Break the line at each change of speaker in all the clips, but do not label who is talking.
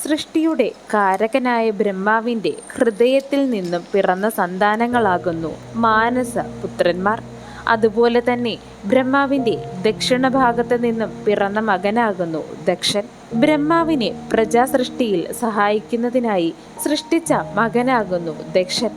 സൃഷ്ടിയുടെ കാരകനായ ബ്രഹ്മാവിൻ്റെ ഹൃദയത്തിൽ നിന്നും പിറന്ന സന്താനങ്ങളാകുന്നു മാനസ പുത്രന്മാർ. അതുപോലെ തന്നെ ബ്രഹ്മാവിൻ്റെ ദക്ഷിണഭാഗത്ത് നിന്നും പിറന്ന മകനാകുന്നു ദക്ഷൻ. ബ്രഹ്മാവിനെ പ്രജാസൃഷ്ടിയിൽ സഹായിക്കുന്നതിനായി സൃഷ്ടിച്ച മകനാകുന്നു ദക്ഷൻ.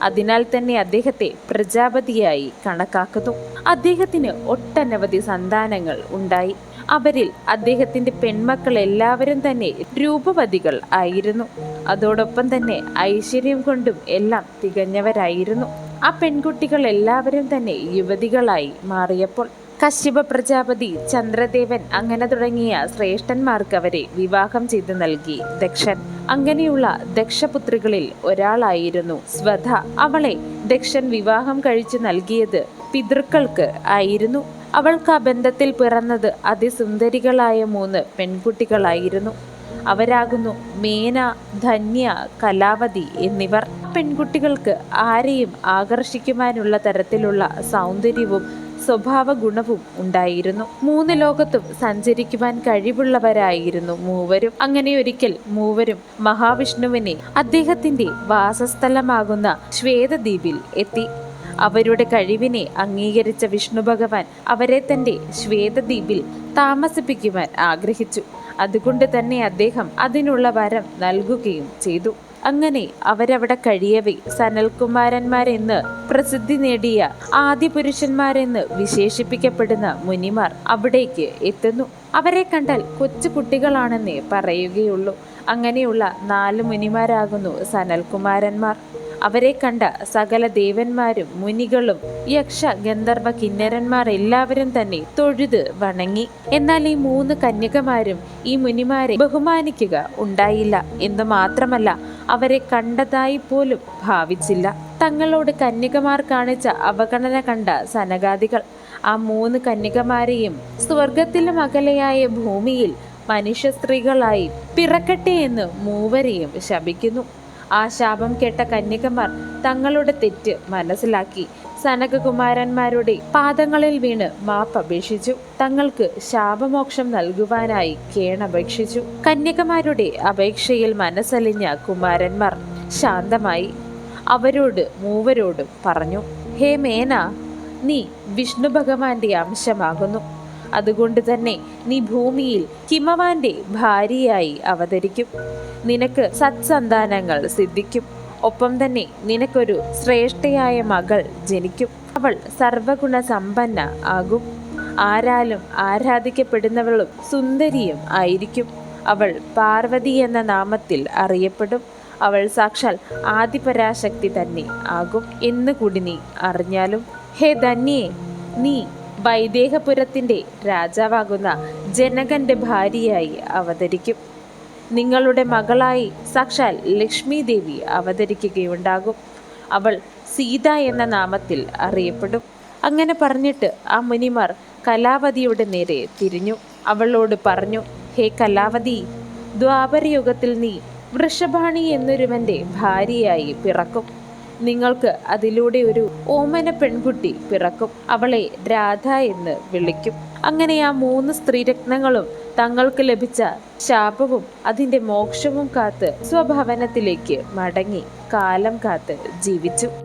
അതിനാൽ തന്നെ അദ്ദേഹത്തെ പ്രജാപതിയായി കണക്കാക്കുന്നു. അദ്ദേഹത്തിന് ഒട്ടനവധി സന്താനങ്ങൾ ഉണ്ടായി. അവരിൽ അദ്ദേഹത്തിന്റെ പെൺമക്കൾ എല്ലാവരും തന്നെ രൂപവതികൾ ആയിരുന്നു. അതോടൊപ്പം തന്നെ ഐശ്വര്യം കൊണ്ടും എല്ലാം തികഞ്ഞവരായിരുന്നു. ആ പെൺകുട്ടികൾ എല്ലാവരും തന്നെ യുവതികളായി മാറിയപ്പോൾ കശ്യപ പ്രജാപതി, ചന്ദ്രദേവൻ അങ്ങനെ തുടങ്ങിയ ശ്രേഷ്ഠന്മാർക്ക് അവരെ വിവാഹം ചെയ്തു നൽകി ദക്ഷൻ. അങ്ങനെയുള്ള ദക്ഷപുത്രികളിൽ ഒരാളായിരുന്നു സ്വധ. അവളെ ദക്ഷൻ വിവാഹം കഴിച്ചു നൽകിയത് പിതൃക്കൾക്ക് ആയിരുന്നു. അവൾക്ക് ആ ബന്ധത്തിൽ പിറന്നത് അതിസുന്ദരികളായ 3 പെൺകുട്ടികളായിരുന്നു. അവരാകുന്നു മേന, ധന്യ, കലാവതി എന്നിവർ. പെൺകുട്ടികൾക്ക് ആരെയും ആകർഷിക്കുവാനുള്ള തരത്തിലുള്ള സൗന്ദര്യവും സ്വഭാവ ഗുണവും ഉണ്ടായിരുന്നു. 3 ലോകത്തും സഞ്ചരിക്കുവാൻ കഴിവുള്ളവരായിരുന്നു മൂവരും. അങ്ങനെ ഒരിക്കൽ മൂവരും മഹാവിഷ്ണുവിനെ അദ്ദേഹത്തിന്റെ വാസസ്ഥലമാകുന്ന ശ്വേതദ്വീപിൽ എത്തി. അവരുടെ കഴിവിനെ അംഗീകരിച്ച വിഷ്ണു ഭഗവാൻ അവരെ തന്റെ ശ്വേതദ്വീപിൽ താമസിപ്പിക്കുവാൻ ആഗ്രഹിച്ചു. അതുകൊണ്ട് തന്നെ അദ്ദേഹം അതിനുള്ള വരം നൽകുകയും ചെയ്തു. അങ്ങനെ അവരവിടെ കഴിയവേ സനൽകുമാരന്മാരെന്ന് പ്രസിദ്ധി നേടിയ ആദ്യ പുരുഷന്മാരെന്ന് വിശേഷിപ്പിക്കപ്പെടുന്ന മുനിമാർ അവിടേക്ക് എത്തുന്നു. അവരെ കണ്ടാൽ കൊച്ചു കുട്ടികളാണെന്നേ പറയുകയുള്ളൂ. അങ്ങനെയുള്ള 4 മുനിമാരാകുന്നു സനൽകുമാരന്മാർ. അവരെ കണ്ട സകല ദേവന്മാരും മുനികളും യക്ഷ ഗന്ധർവ കിന്നരന്മാർ എല്ലാവരും തന്നെ തൊഴുത് വണങ്ങി. എന്നാൽ ഈ 3 കന്യകമാരും ഈ മുനിമാരെ ബഹുമാനിക്കുക ഉണ്ടായില്ല എന്ന് മാത്രമല്ല, അവരെ കണ്ടതായി പോലും ഭാവിച്ചില്ല. തങ്ങളോട് കന്യകമാർ കാണിച്ച അവഗണന കണ്ട സനകാദികൾ ആ 3 കന്യകമാരെയും സ്വർഗത്തിലും അകലെയായ ഭൂമിയിൽ മനുഷ്യ സ്ത്രീകളായി പിറക്കട്ടെ എന്ന് മൂവരെയും ശപിക്കുന്നു. ആ ശാപം കേട്ട കന്യകമാർ തങ്ങളുടെ തെറ്റ് മനസ്സിലാക്കി സനകകുമാരന്മാരുടെ പാദങ്ങളിൽ വീണ് മാപ്പപേക്ഷിച്ചു. തങ്ങൾക്ക് ശാപമോക്ഷം നൽകുവാനായി കേണപേക്ഷിച്ചു. കന്യകമാരുടെ അപേക്ഷയിൽ മനസ്സലിഞ്ഞ കുമാരന്മാർ ശാന്തമായി അവരോട് മൂവരോടും പറഞ്ഞു, ഹേ മേന, നീ വിഷ്ണു ഭഗവാന്റെ അംശമാകുന്നു. അതുകൊണ്ട് തന്നെ നീ ഭൂമിയിൽ ഹിമവാന്റെ ഭാര്യയായി അവതരിക്കും. നിനക്ക് സത്സന്താനങ്ങൾ സിദ്ധിക്കും. ഒപ്പം തന്നെ നിനക്കൊരു ശ്രേഷ്ഠയായ മകൾ ജനിക്കും. അവൾ സർവഗുണ സമ്പന്ന ആകും. ആരാലും ആരാധിക്കപ്പെടുന്നവളും സുന്ദരിയും ആയിരിക്കും. അവൾ പാർവതി എന്ന നാമത്തിൽ അറിയപ്പെടും. അവൾ സാക്ഷാൽ ആദിപരാശക്തി തന്നെ ആകും എന്നുകൂടി നീ അറിഞ്ഞാലും. ഹേ ധന്യേ, നീ വൈദേഹപുരത്തിന്റെ രാജാവാകുന്ന ജനകന്റെ ഭാര്യയായി അവതരിക്കും. നിങ്ങളുടെ മകളായി സാക്ഷാൽ ലക്ഷ്മി ദേവി അവതരിക്കുകയുണ്ടാകും. അവൾ സീത എന്ന നാമത്തിൽ അറിയപ്പെടും. അങ്ങനെ പറഞ്ഞിട്ട് ആ മുനിമാർ കലാവതിയുടെ നേരെ തിരിഞ്ഞു. അവളോട് പറഞ്ഞു, ഹേ കലാവതി, ദ്വാപരയുഗത്തിൽ നീ വൃഷഭാണി എന്നൊരുവന്റെ ഭാര്യയായി പിറക്കും. നിങ്ങൾക്ക് അതിലൂടെ ഒരു ഓമന പെൺകുട്ടി പിറക്കും. അവളെ രാധ എന്ന് വിളിക്കും. അങ്ങനെ ആ 3 സ്ത്രീരത്നങ്ങളും തങ്ങൾക്ക് ലഭിച്ച ശാപവും അതിൻ്റെ മോക്ഷവും കാത്ത് സ്വഭവനത്തിലേക്ക് മടങ്ങി കാലം കാത്ത് ജീവിച്ചു.